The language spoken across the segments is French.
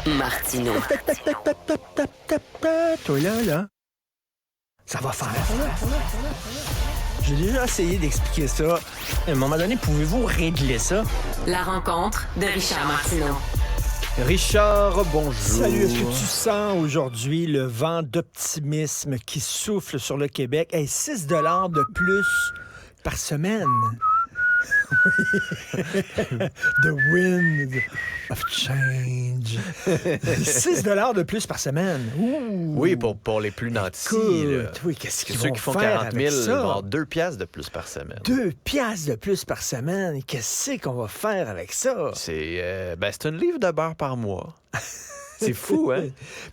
Martineau. Toi là. Ça va faire. J'ai déjà essayé d'expliquer ça. À un moment donné, pouvez-vous régler ça? La rencontre de Richard Martineau. Richard, bonjour. Salut, est-ce que tu sens aujourd'hui le vent d'optimisme qui souffle sur le Québec? Hey, 6 $ de plus par semaine. The wind of change. 6 $ de plus par semaine. Ouh. Oui, pour les plus nantis. Oui, qu'est-ce qu'ils ceux vont qui font faire 40 000 avec vont ça? avoir 2 piastres de plus par semaine. 2 piastres de plus par semaine. Qu'est-ce qu'on va faire avec ça? C'est un livre de beurre par mois. C'est fou, hein?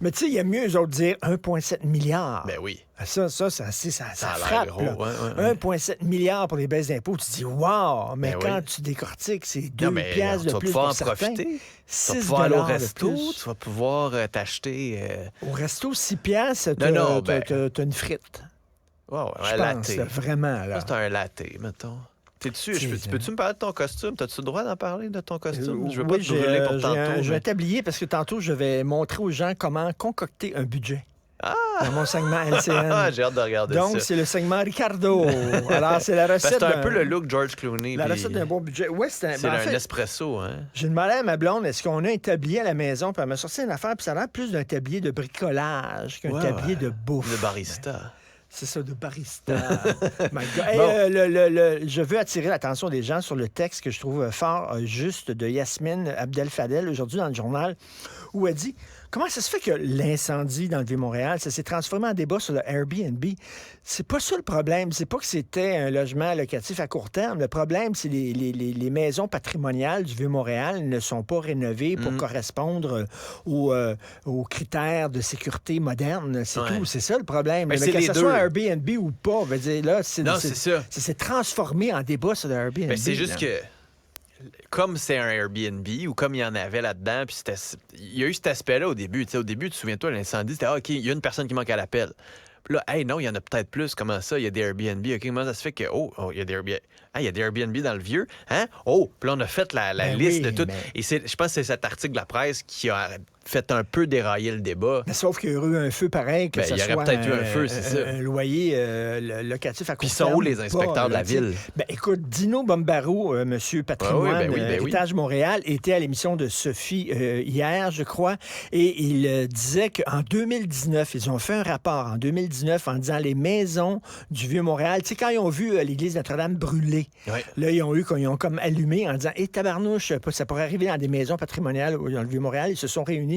Mais tu sais, il y a mieux, eux autres, dire 1,7 milliard. Ben oui. Ça a frappe. l'air gros, Là. ouais. 1,7 milliard pour les baisses d'impôts. Tu dis, wow! Mais Ben quand oui. tu décortiques, c'est 2 Non, mais piastres tu de vas plus pouvoir pour en certains. profiter. Tu vas 6 pouvoir aller au $ de resto, plus. tu vas pouvoir t'acheter... Au resto, 6 piastres, Non, t'as une frite. Ouais, Je un pense, latte. là, vraiment. Là. Ça, c'est un latte, mettons. T'es-tu? Peux-tu me parler de ton costume? T'as-tu le droit d'en parler de ton costume? Je veux pas te brûler pour tantôt. J'ai un tablier parce que tantôt, je vais montrer aux gens comment concocter un budget. Dans mon segment LCN. J'ai hâte de regarder ça. Donc, c'est le segment Ricardo. Alors, c'est la recette. C'est un peu le look George Clooney. La puis recette d'un bon budget. Ouais, c'est en un fait, espresso, hein? j'ai demandé à ma blonde, est-ce qu'on a un tablier à la maison? Puis elle m'a sorti une affaire, puis ça a l'air plus d'un tablier de bricolage qu'un tablier de bouffe. De barista. C'est ça, de barista. My God. Hey, je veux attirer l'attention des gens sur le texte que je trouve fort juste de Yasmine Abdel-Fadel aujourd'hui dans le journal, où elle dit comment ça se fait que l'incendie dans le Vieux-Montréal, ça s'est transformé en débat sur le Airbnb. C'est pas ça le problème. C'est pas que c'était un logement locatif à court terme. Le problème, c'est les maisons patrimoniales du Vieux-Montréal ne sont pas rénovées pour correspondre aux critères de sécurité modernes. C'est tout. C'est ça le problème. Mais que les ce deux. soit Airbnb ou pas, veut dire, là, c'est ça. Ça s'est transformé en débat sur le Airbnb. Mais c'est juste là. que, comme c'est un Airbnb, ou comme il y en avait là-dedans, puis il y a eu cet aspect-là au début. Au début, tu te souviens-toi, l'incendie, c'était OK, il y a une personne qui manque à l'appel. Puis là, hey, non, il y en a peut-être plus. Comment ça? Il y a des Airbnb. OK, comment ça se fait que, il y a des Airbnb. Ah, il y a des Airbnb dans le vieux. Hein? Oh, puis là, on a fait la liste de tout. Et je pense que c'est cet article de la presse qui a fait un peu dérailler le débat. Mais sauf qu'il y aurait eu un feu pareil, que ça il y aurait soit peut-être eu un feu, c'est ça. un loyer locatif à court Puis terme. sont où les inspecteurs de la ville? Ben, écoute, Dino Bombaro, monsieur patrimoine, Héritage Montréal, était à l'émission de Sophie hier, je crois, et il disait qu'en 2019, ils ont fait un rapport en 2019 en disant les maisons du Vieux-Montréal, tu sais, quand ils ont vu l'église Notre-Dame brûler, là, ils ont comme allumé en disant, tabarnouche, ça pourrait arriver dans des maisons patrimoniales dans le Vieux-Montréal. Ils se sont réunis.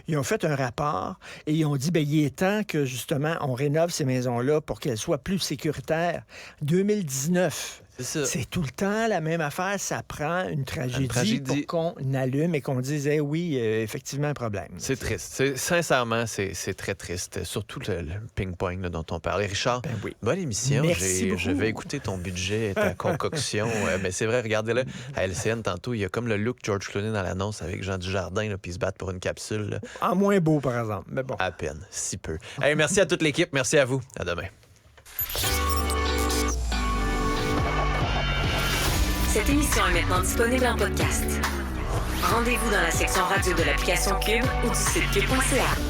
Ils ont fait un rapport et ils ont dit, il est temps que, justement, on rénove ces maisons-là pour qu'elles soient plus sécuritaires. 2019. C'est tout le temps la même affaire. Ça prend une tragédie pour qu'on allume et qu'on dise, oui, effectivement, un problème. C'est triste. Sincèrement, c'est très triste. Surtout le ping-pong là, dont on parlait. Richard, bonne émission. Merci beaucoup. Je vais écouter ton budget et ta concoction. Mais c'est vrai, regardez-le. À LCN, tantôt, il y a comme le look George Clooney dans l'annonce avec Jean Dujardin, puis ils se battent pour une capsule. Là. En moins beau, par exemple. Mais bon. À peine, si peu. Hey, merci à toute l'équipe. Merci à vous. À demain. Cette émission est maintenant disponible en podcast. Rendez-vous dans la section radio de l'application Cube ou du site cube.ca.